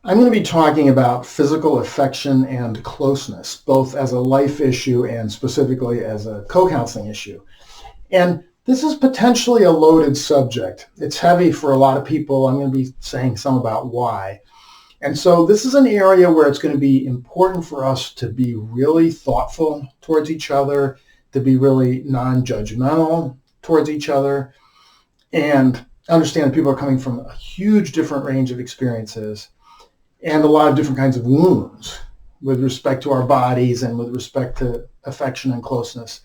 I'm going to be talking about physical affection and closeness, both as a life issue and specifically as a co-counseling issue. And this is potentially a loaded subject. It's heavy for a lot of people. I'm going to be saying some about why. And so this is an area where it's going to be important for us to be really thoughtful towards each other, to be really non-judgmental towards each other, and understand that people are coming from a huge different range of experiences and a lot of different kinds of wounds with respect to our bodies and with respect to affection and closeness.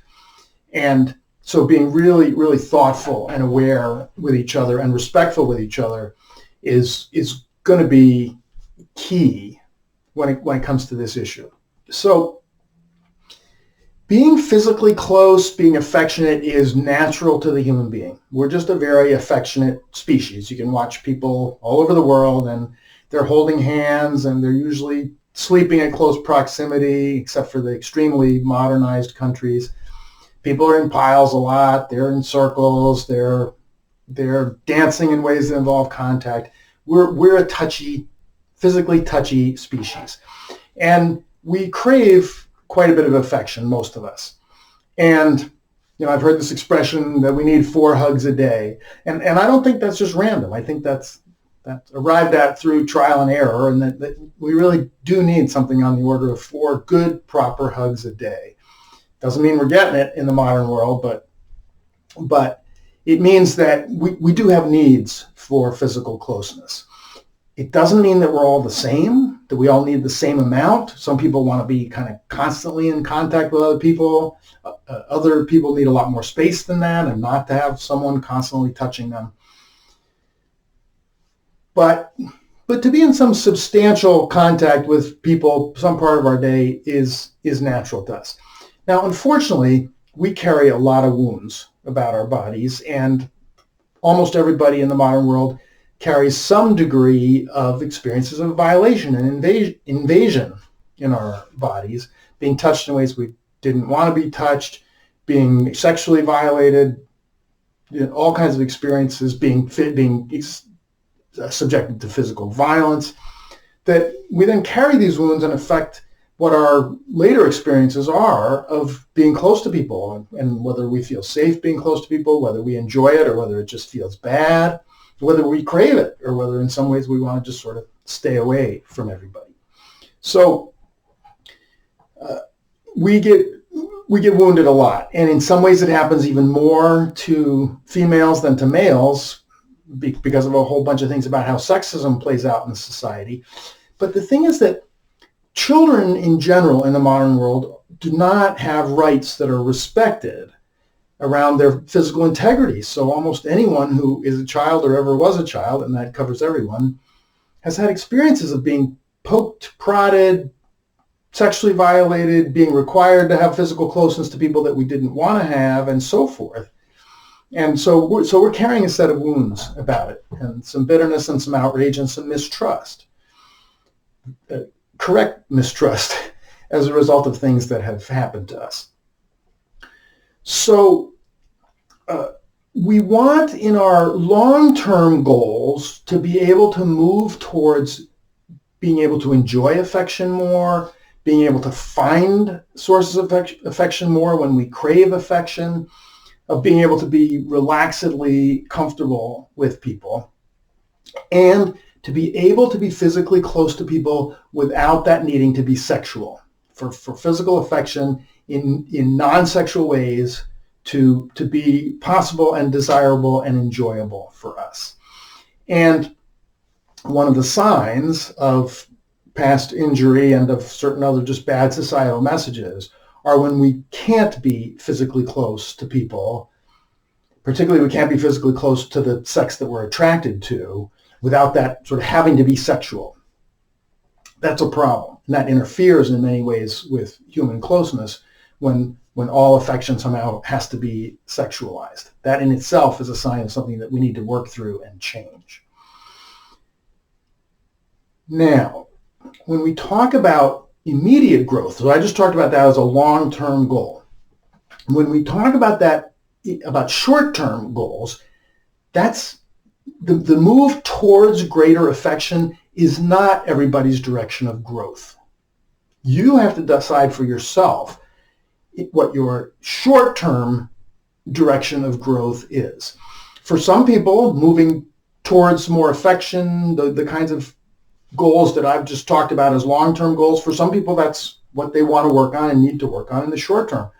And so being really, really thoughtful and aware with each other and respectful with each other is going to be key when it comes to this issue. So being physically close, being affectionate is natural to the human being. We're just a very affectionate species. You can watch people all over the world and they're holding hands and they're usually sleeping in close proximity, except for the extremely modernized countries. People are in piles a lot. They're in circles. They're dancing in ways that involve contact. We're a physically touchy species. And we crave quite a bit of affection, most of us. And I've heard this expression that we need 4 hugs a day. And I don't think that's just random. I think that's arrived at through trial and error, and that we really do need something on the order of 4 good, proper hugs a day. Doesn't mean we're getting it in the modern world, but it means that we do have needs for physical closeness. It doesn't mean that we're all the same, that we all need the same amount. Some people want to be kind of constantly in contact with other people. Other people need a lot more space than that and not to have someone constantly touching them. But to be in some substantial contact with people some part of our day is natural to us. Now, unfortunately, we carry a lot of wounds about our bodies, and almost everybody in the modern world carries some degree of experiences of violation and invasion in our bodies, being touched in ways we didn't want to be touched, being sexually violated, all kinds of experiences, being subjected to physical violence, that we then carry these wounds and affect what our later experiences are of being close to people, and whether we feel safe being close to people, whether we enjoy it or whether it just feels bad, whether we crave it or whether in some ways we want to just sort of stay away from everybody. So we get wounded a lot, and in some ways it happens even more to females than to males because of a whole bunch of things about how sexism plays out in society. But the thing is that children in general in the modern world do not have rights that are respected around their physical integrity. So almost anyone who is a child or ever was a child, and that covers everyone, has had experiences of being poked, prodded, sexually violated, being required to have physical closeness to people that we didn't want to have, and so forth. And so we're carrying a set of wounds about it, and some bitterness and some outrage and some mistrust. Correct mistrust as a result of things that have happened to us. So we want in our long-term goals to be able to move towards being able to enjoy affection more, being able to find sources of affection more when we crave affection, of being able to be relaxedly comfortable with people, and to be able to be physically close to people without that needing to be sexual, for physical affection in non-sexual ways to be possible and desirable and enjoyable for us. And one of the signs of past injury and of certain other just bad societal messages are when we can't be physically close to people, particularly we can't be physically close to the sex that we're attracted to without that sort of having to be sexual. That's a problem. And that interferes in many ways with human closeness when all affection somehow has to be sexualized. That in itself is a sign of something that we need to work through and change. Now, when we talk about immediate growth, so I just talked about that as a long-term goal. When we talk about that, about short-term goals, that's the move towards greater affection is not everybody's direction of growth. You have to decide for yourself what your short-term direction of growth is. For some people, moving towards more affection, the kinds of goals that I've just talked about as long-term goals, for some people that's what they want to work on and need to work on in the short term.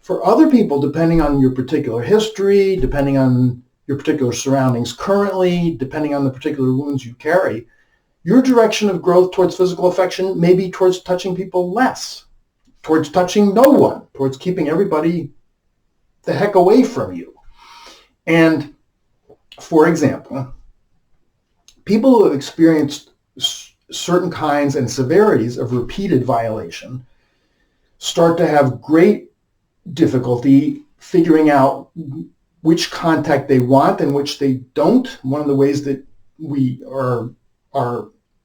For other people, depending on your particular history, depending on your particular surroundings currently, depending on the particular wounds you carry, your direction of growth towards physical affection may be towards touching people less, towards touching no one, towards keeping everybody the heck away from you. And for example, people who have experienced certain kinds and severities of repeated violation start to have great difficulty figuring out which contact they want and which they don't. One of the ways that we are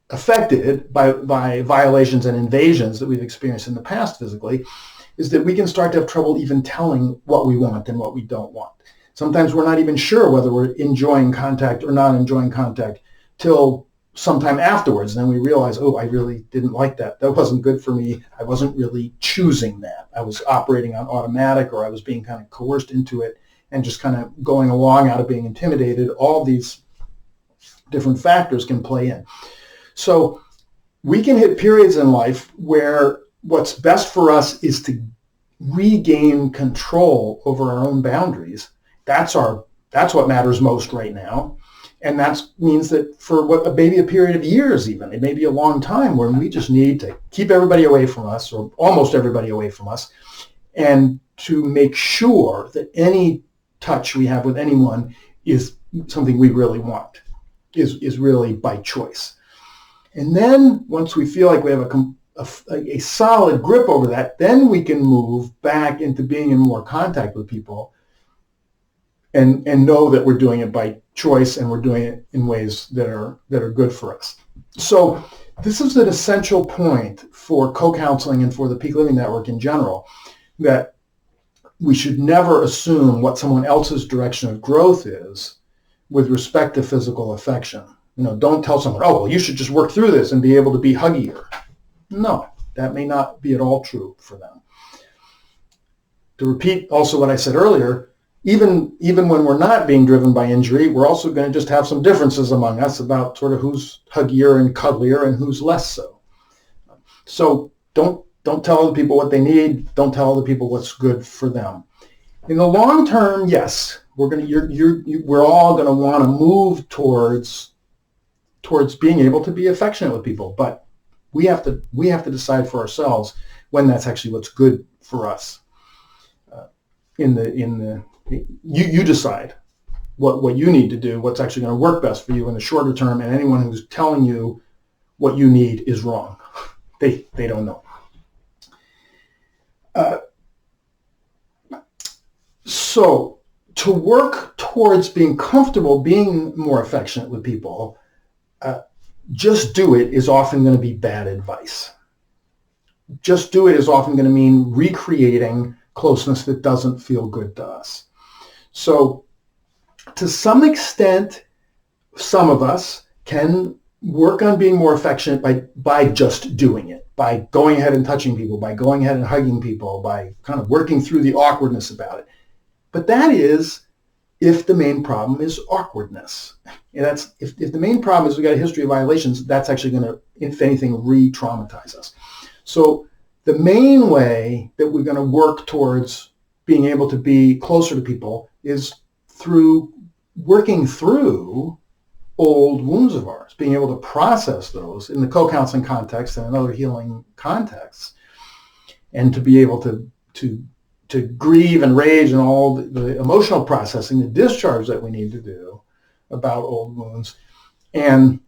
affected by violations and invasions that we've experienced in the past physically is that we can start to have trouble even telling what we want and what we don't want. Sometimes we're not even sure whether we're enjoying contact or not enjoying contact till sometime afterwards. And then we realize, oh, I really didn't like that. That wasn't good for me. I wasn't really choosing that. I was operating on automatic, or I was being kind of coerced into it and just kind of going along out of being intimidated. All these different factors can play in. So we can hit periods in life where what's best for us is to regain control over our own boundaries. That's what matters most right now. And that means that for maybe a period of years even, it may be a long time where we just need to keep everybody away from us, or almost everybody away from us, and to make sure that any touch we have with anyone is something we really want, is really by choice. And then once we feel like we have a solid grip over that, then we can move back into being in more contact with people and know that we're doing it by choice and we're doing it in ways that are good for us. So this is an essential point for co-counseling and for the Peak Living Network in general, that we should never assume what someone else's direction of growth is with respect to physical affection. Don't tell someone, oh, well, you should just work through this and be able to be huggier. No, that may not be at all true for them. To repeat also what I said earlier, even when we're not being driven by injury, we're also going to just have some differences among us about sort of who's huggier and cuddlier and who's less so. So don't tell other people what they need. Don't tell other people what's good for them. In the long term, yes, we're all going to want to move towards being able to be affectionate with people, but we have to decide for ourselves when that's actually what's good for us. You decide what you need to do, what's actually going to work best for you in the shorter term, and anyone who's telling you what you need is wrong. They don't know. So to work towards being comfortable, being more affectionate with people, just do it is often going to be bad advice. Just do it is often going to mean recreating closeness that doesn't feel good to us. So to some extent, some of us can work on being more affectionate by just doing it, by going ahead and touching people, by going ahead and hugging people, by kind of working through the awkwardness about it. But that is if the main problem is awkwardness. And that's if the main problem is we got a history of violations, that's actually going to, if anything, re-traumatize us. So the main way that we're going to work towards being able to be closer to people is through working through old wounds of ours, being able to process those in the co-counseling context and in other healing contexts, and to be able to grieve and rage and all the emotional processing, the discharge that we need to do about old wounds. And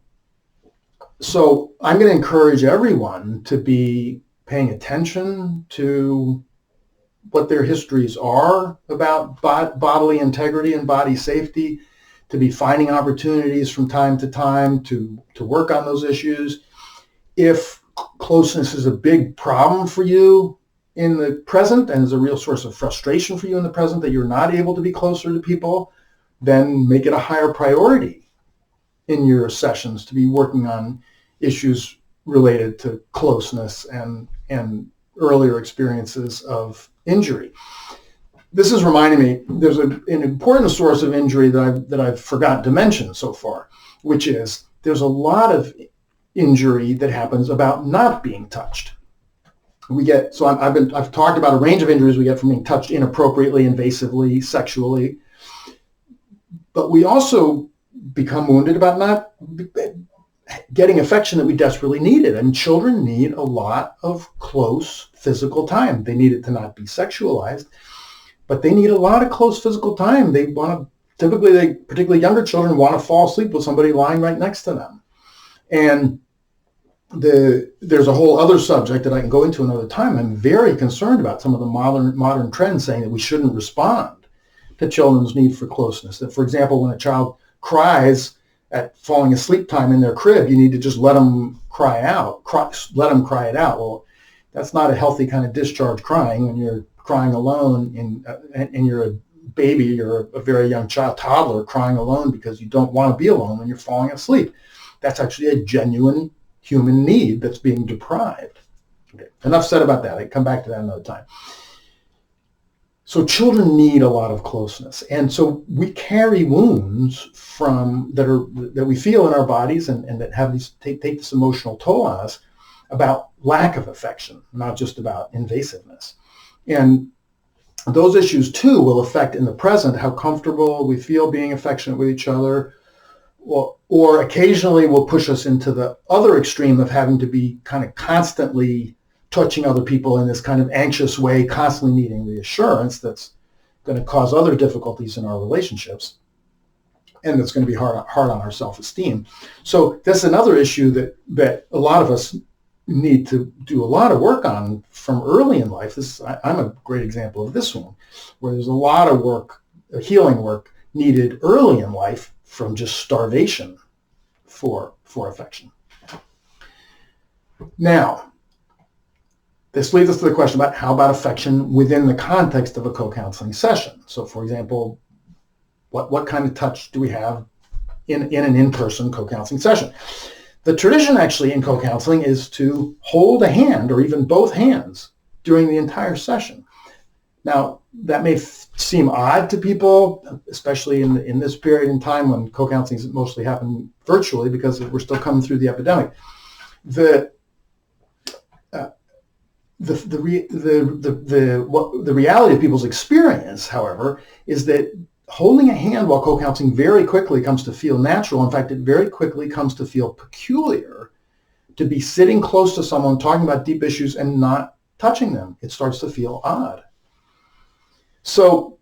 so I'm going to encourage everyone to be paying attention to what their histories are about bodily integrity and body safety, to be finding opportunities from time to time to work on those issues. If closeness is a big problem for you in the present and is a real source of frustration for you in the present, that you're not able to be closer to people, then make it a higher priority in your sessions to be working on issues related to closeness and earlier experiences of injury. This is reminding me, there's an important source of injury that I've forgotten to mention so far, which is there's a lot of injury that happens about not being touched. I've talked about a range of injuries we get from being touched inappropriately, invasively, sexually, but we also become wounded about not getting affection that we desperately needed. And children need a lot of close physical time. They need it to not be sexualized, but they need a lot of close physical time. Particularly younger children, want to fall asleep with somebody lying right next to them. And there's a whole other subject that I can go into another time. I'm very concerned about some of the modern trends saying that we shouldn't respond to children's need for closeness. That, for example, when a child cries at falling asleep time in their crib, you need to just let them cry out, let them cry it out. Well, that's not a healthy kind of discharge crying when you're crying alone and you're a baby or a very young toddler crying alone because you don't want to be alone when you're falling asleep. That's actually a genuine human need that's being deprived. Okay. Enough said about that. I can come back to that another time. So children need a lot of closeness, and so we carry wounds that we feel in our bodies and that have these take this emotional toll on us about lack of affection, not just about invasiveness. And those issues too will affect in the present how comfortable we feel being affectionate with each other, or occasionally will push us into the other extreme of having to be kind of constantly touching other people in this kind of anxious way, constantly needing reassurance that's going to cause other difficulties in our relationships, and that's going to be hard on our self-esteem. So that's another issue that a lot of us need to do a lot of work on from early in life. I'm a great example of this one, where there's a lot of work, healing work needed early in life from just starvation for affection. Now, this leads us to the question about how about affection within the context of a co-counseling session. So, for example, what kind of touch do we have in an in-person co-counseling session? The tradition actually in co-counseling is to hold a hand or even both hands during the entire session. Now, that may seem odd to people, especially in this period in time when co-counseling mostly happen virtually because we're still coming through the epidemic. The reality of people's experience, however, is that holding a hand while co-counseling very quickly comes to feel natural. In fact, it very quickly comes to feel peculiar to be sitting close to someone talking about deep issues and not touching them. It starts to feel odd. So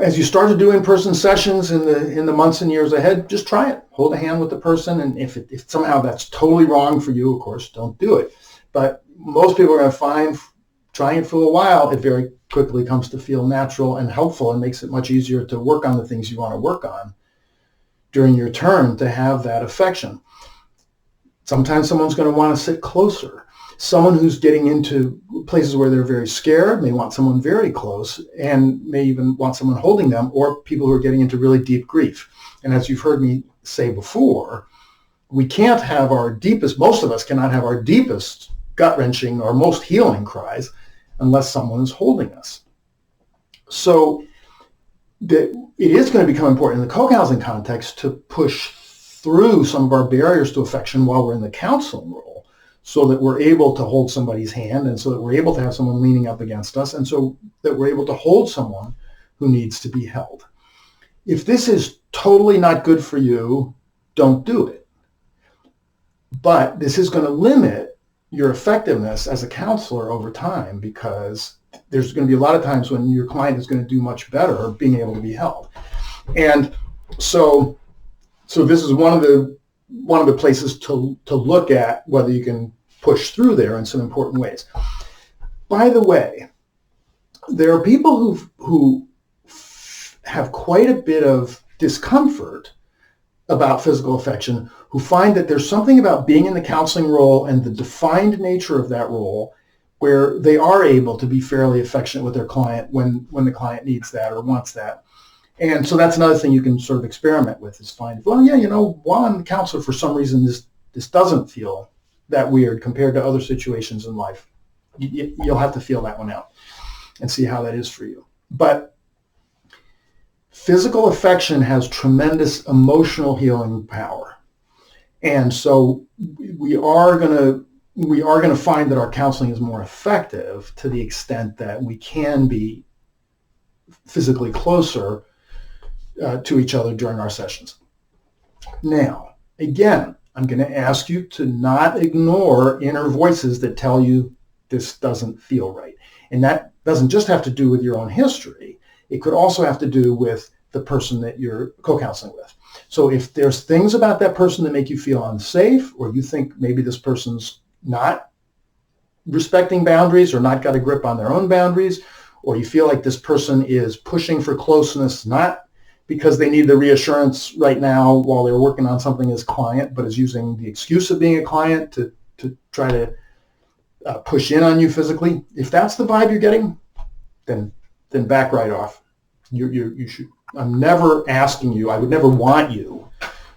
as you start to do in-person sessions in the months and years ahead, just try it. Hold a hand with the person, and if somehow that's totally wrong for you, of course, don't do it. But most people are going to find, trying it for a while, it very quickly comes to feel natural and helpful and makes it much easier to work on the things you want to work on during your turn to have that affection. Sometimes someone's going to want to sit closer. Someone who's getting into places where they're very scared may want someone very close and may even want someone holding them, or people who are getting into really deep grief. And as you've heard me say before, most of us cannot have our deepest gut-wrenching or most healing cries unless someone is holding us. So it is going to become important in the co-counseling context to push through some of our barriers to affection while we're in the counseling role, so that we're able to hold somebody's hand, and so that we're able to have someone leaning up against us, and so that we're able to hold someone who needs to be held. If this is totally not good for you, don't do it. But this is going to limit your effectiveness as a counselor over time, because there's going to be a lot of times when your client is going to do much better being able to be held. And so this is one of the places to look at whether you can push through there in some important ways. By the way, there are people who have quite a bit of discomfort about physical affection, who find that there's something about being in the counseling role and the defined nature of that role where they are able to be fairly affectionate with their client when the client needs that or wants that. And so that's another thing you can sort of experiment with, is find, well, yeah, one counselor, for some reason, this doesn't feel that weird compared to other situations in life. You'll have to feel that one out and see how that is for you. But physical affection has tremendous emotional healing power. And so we are going to find that our counseling is more effective to the extent that we can be physically closer to each other during our sessions. Now, again, I'm going to ask you to not ignore inner voices that tell you this doesn't feel right. And that doesn't just have to do with your own history. It could also have to do with the person that you're co-counseling with. So if there's things about that person that make you feel unsafe, or you think maybe this person's not respecting boundaries or not got a grip on their own boundaries, or you feel like this person is pushing for closeness, not because they need the reassurance right now while they're working on something as client, but is using the excuse of being a client to try to push in on you physically. If that's the vibe you're getting, then back right off. You should. I'm never asking you. I would never want you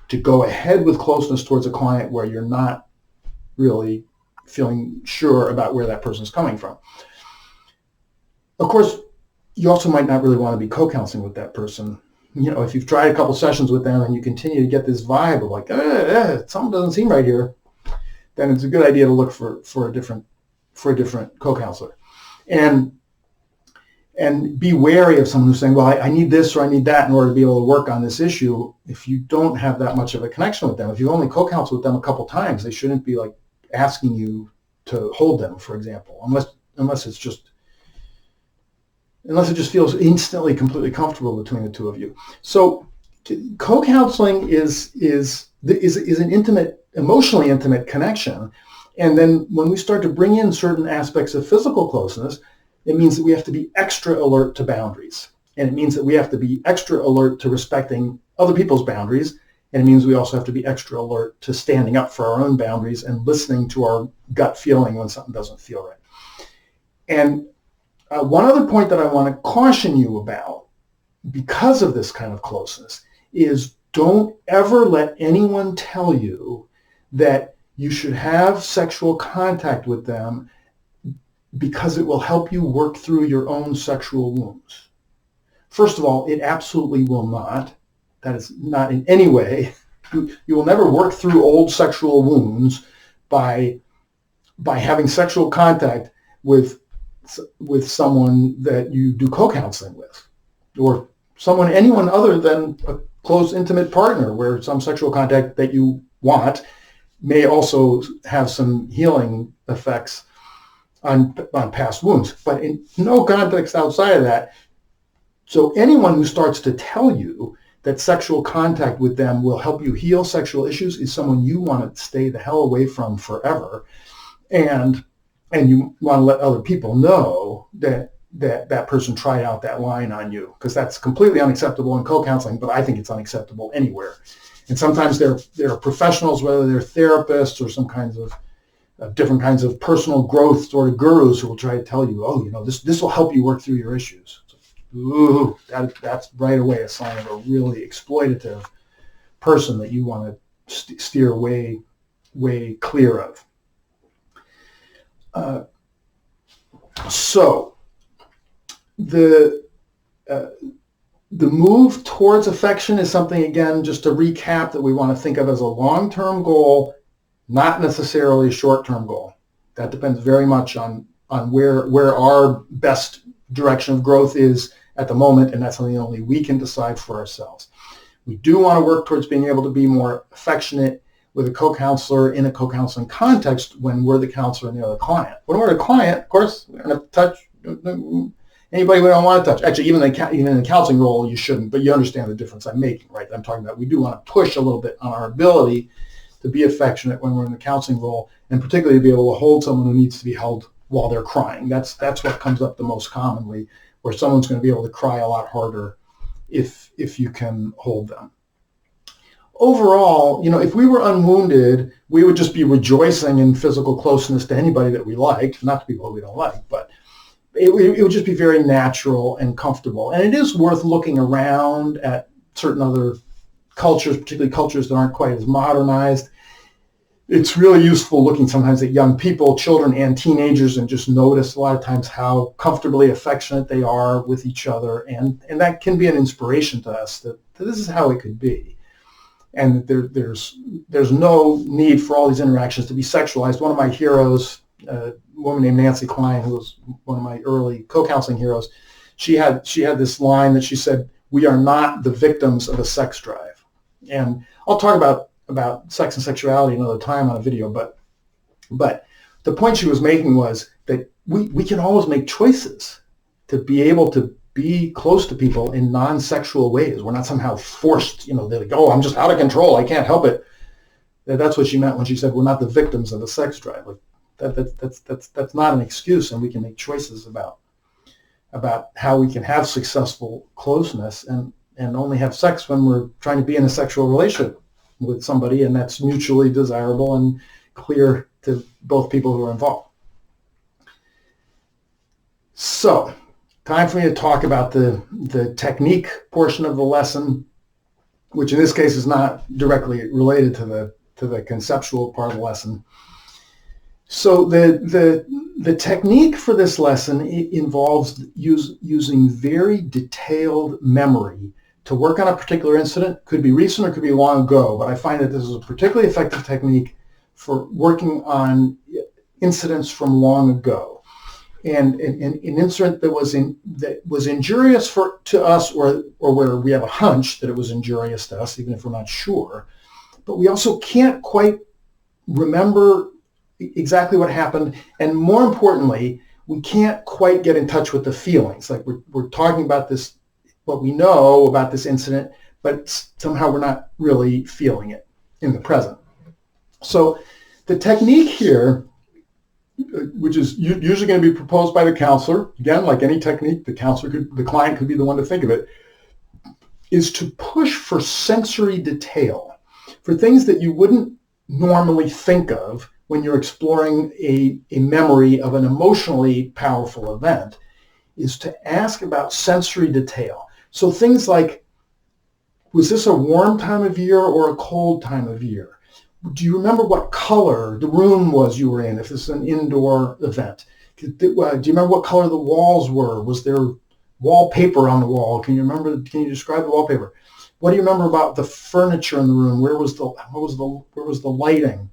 to go ahead with closeness towards a client where you're not really feeling sure about where that person's coming from. Of course, you also might not really want to be co-counseling with that person. If you've tried a couple sessions with them and you continue to get this vibe of like, something doesn't seem right here, then it's a good idea to look for a different co-counselor. And be wary of someone who's saying, well, I need this or I need that in order to be able to work on this issue. If you don't have that much of a connection with them, if you only co-counsel with them a couple times, they shouldn't be like asking you to hold them, for example, unless it just feels instantly completely comfortable between the two of you. So co-counseling is an intimate, emotionally intimate connection. And then when we start to bring in certain aspects of physical closeness, it means that we have to be extra alert to boundaries. And it means that we have to be extra alert to respecting other people's boundaries. And it means we also have to be extra alert to standing up for our own boundaries and listening to our gut feeling when something doesn't feel right. And one other point that I want to caution you about, because of this kind of closeness, is don't ever let anyone tell you that you should have sexual contact with them because it will help you work through your own sexual wounds. First of all, it absolutely will not. That is not in any way. You will never work through old sexual wounds by having sexual contact with someone that you do co-counseling with, or anyone other than a close, intimate partner, where some sexual contact that you want may also have some healing effects on past wounds, but in no context outside of that. So anyone who starts to tell you that sexual contact with them will help you heal sexual issues is someone you want to stay the hell away from forever, and you want to let other people know that person tried out that line on you, because that's completely unacceptable in co-counseling, but I think it's unacceptable anywhere. And sometimes there are professionals, whether they're therapists or some kinds of different kinds of personal growth sort of gurus, who will try to tell you, this will help you work through your issues. Ooh, that's right away a sign of a really exploitative person that you want to steer way clear of. So the move towards affection is something, again, just to recap, that we want to think of as a long-term goal, not necessarily a short-term goal. That depends very much on where our best direction of growth is at the moment, and that's something only we can decide for ourselves. We do want to work towards being able to be more affectionate with a co-counselor in a co-counseling context when we're the counselor and the other client. When we're the client, of course, we don't have to touch anybody we don't want to touch. Actually, even in the counseling role, you shouldn't, but you understand the difference I'm making, right? I'm talking about we do want to push a little bit on our ability to be affectionate when we're in the counseling role, and particularly to be able to hold someone who needs to be held while they're crying. That's what comes up the most commonly, where someone's going to be able to cry a lot harder if you can hold them. Overall, if we were unwounded, we would just be rejoicing in physical closeness to anybody that we liked, not to people we don't like, but it would just be very natural and comfortable. And it is worth looking around at certain other cultures, particularly cultures that aren't quite as modernized. It's really useful looking sometimes at young people, children and teenagers, and just notice a lot of times how comfortably affectionate they are with each other. And that can be an inspiration to us that this is how it could be. And there's no need for all these interactions to be sexualized. One of my heroes, a woman named Nancy Klein, who was one of my early co-counseling heroes, she had this line that she said, "We are not the victims of a sex drive." And I'll talk about sex and sexuality another time on a video, but the point she was making was that we can always make choices to be able to be close to people in non-sexual ways. We're not somehow forced, they're like, oh, I'm just out of control, I can't help it. That's what she meant when she said we're not the victims of a sex drive. Like that's not an excuse, and we can make choices about how we can have successful closeness and only have sex when we're trying to be in a sexual relationship with somebody, and that's mutually desirable and clear to both people who are involved. So, time for me to talk about the technique portion of the lesson, which in this case is not directly related to the conceptual part of the lesson. So the technique for this lesson involves using very detailed memory to work on a particular incident. Could be recent or could be long ago, but I find that this is a particularly effective technique for working on incidents from long ago. And an incident that was injurious to us, or where we have a hunch that it was injurious to us, even if we're not sure, but we also can't quite remember exactly what happened, and more importantly, we can't quite get in touch with the feelings. Like we're talking about this, what we know about this incident, but somehow we're not really feeling it in the present. So the technique here, which is usually going to be proposed by the counselor, again, like any technique, the client could be the one to think of it, is to push for sensory detail, for things that you wouldn't normally think of when you're exploring a memory of an emotionally powerful event, is to ask about sensory detail. So things like, was this a warm time of year or a cold time of year? Do you remember what color the room was you were in, if this is an indoor event? Do you remember what color the walls were? Was there wallpaper on the wall? Can you describe the wallpaper? What do you remember about the furniture in the room? Where was the lighting?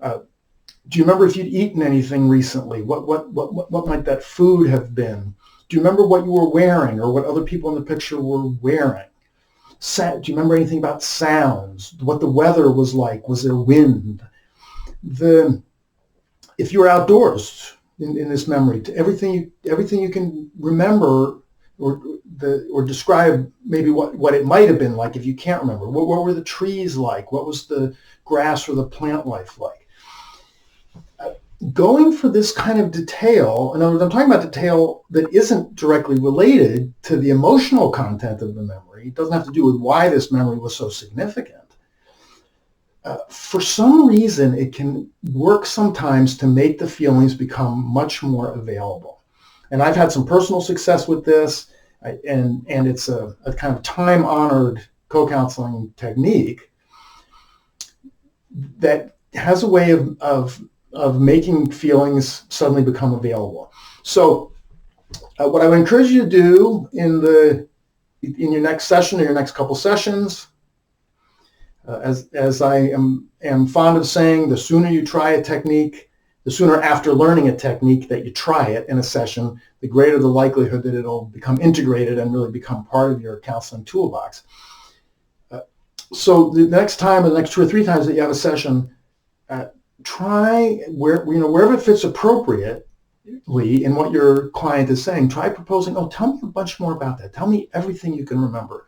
Do you remember if you'd eaten anything recently? What might that food have been? Do you remember what you were wearing or what other people in the picture were wearing? Do you remember anything about sounds? What the weather was like? Was there wind? If you were outdoors in this memory, everything you can remember or describe maybe what it might have been like if you can't remember. What were the trees like? What was the grass or the plant life like? Going for this kind of detail, in other words, I'm talking about detail that isn't directly related to the emotional content of the memory. It doesn't have to do with why this memory was so significant. For some reason, it can work sometimes to make the feelings become much more available. And I've had some personal success with this, and it's a kind of time-honored co-counseling technique that has a way of making feelings suddenly become available. So what I would encourage you to do in your next session or your next couple sessions, as I am fond of saying, the sooner you try a technique, the sooner after learning a technique that you try it in a session, the greater the likelihood that it'll become integrated and really become part of your counseling toolbox. So the next time, or the next 2 or 3 times that you have a session, try wherever it fits appropriately in what your client is saying. Try proposing, tell me a bunch more about that. Tell me everything you can remember.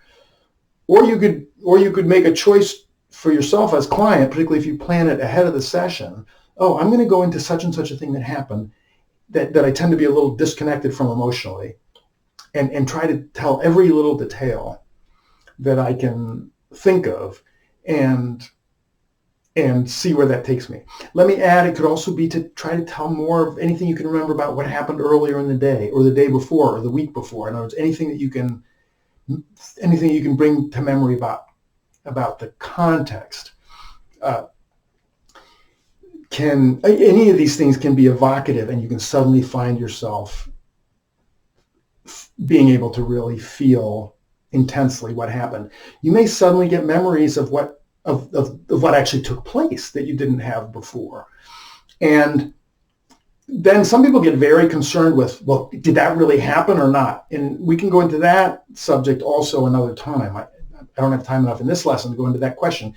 Or you could make a choice for yourself as client, particularly if you plan it ahead of the session. I'm going to go into such and such a thing that happened that I tend to be a little disconnected from emotionally, and try to tell every little detail that I can think of, and and see where that takes me. Let me add, it could also be to try to tell more of anything you can remember about what happened earlier in the day or the day before or the week before. In other words, anything you can bring to memory about the context. Any of these things can be evocative, and you can suddenly find yourself being able to really feel intensely what happened. You may suddenly get memories of what actually took place that you didn't have before. And then some people get very concerned with, well, did that really happen or not? And we can go into that subject also another time. I don't have time enough in this lesson to go into that question.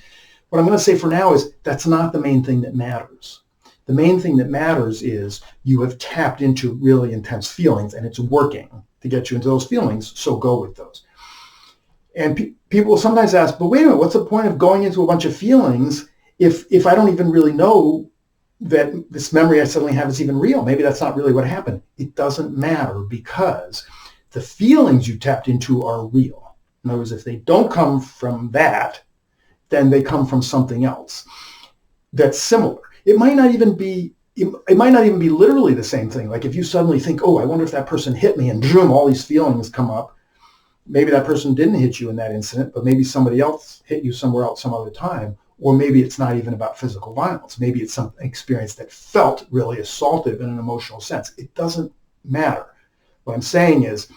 What I'm going to say for now is that's not the main thing that matters. The main thing that matters is you have tapped into really intense feelings, and it's working to get you into those feelings, so go with those. And people sometimes ask, but wait a minute, what's the point of going into a bunch of feelings if I don't even really know that this memory I suddenly have is even real? Maybe that's not really what happened. It doesn't matter, because the feelings you tapped into are real. In other words, if they don't come from that, then they come from something else that's similar. It might not even be literally the same thing. Like if you suddenly think, oh, I wonder if that person hit me, and boom, all these feelings come up. Maybe that person didn't hit you in that incident, but maybe somebody else hit you somewhere else some other time. Or maybe it's not even about physical violence. Maybe it's some experience that felt really assaultive in an emotional sense. It doesn't matter. What I'm saying is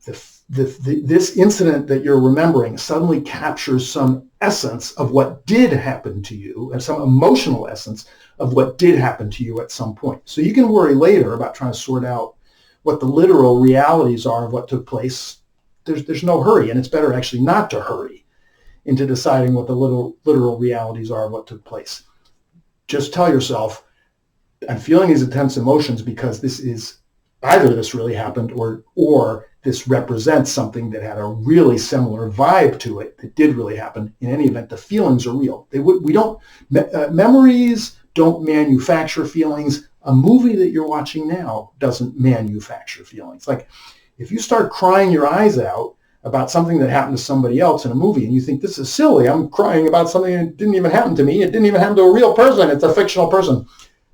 this incident that you're remembering suddenly captures some essence of what did happen to you, and some emotional essence of what did happen to you at some point. So you can worry later about trying to sort out what the literal realities are of what took place. There's no hurry, and it's better actually not to hurry into deciding what the literal realities are of what took place. Just tell yourself, I'm feeling these intense emotions because either this really happened or this represents something that had a really similar vibe to it that did really happen. In any event, the feelings are real. Memories don't manufacture feelings. A movie that you're watching now doesn't manufacture feelings. Like if you start crying your eyes out about something that happened to somebody else in a movie and you think, this is silly, I'm crying about something that didn't even happen to me, it didn't even happen to a real person, it's a fictional person.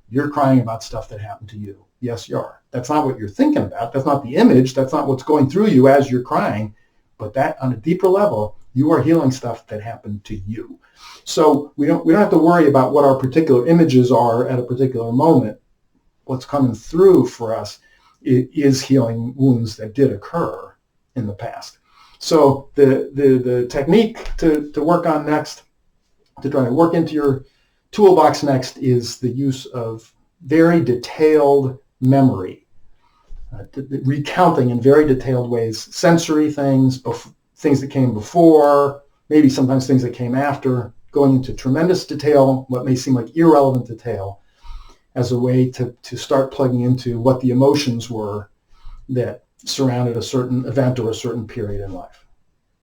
You're crying about stuff that happened to you. Yes, you are. That's not what you're thinking about. That's not the image. That's not what's going through you as you're crying. But that, on a deeper level, you are healing stuff that happened to you. So we don't have to worry about what our particular images are at a particular moment. What's coming through for us is healing wounds that did occur in the past. So the technique to work on next, to try to work into your toolbox next, is the use of very detailed memory, recounting in very detailed ways sensory things, things that came before, maybe sometimes things that came after, going into tremendous detail, what may seem like irrelevant detail, as a way to start plugging into what the emotions were that surrounded a certain event or a certain period in life.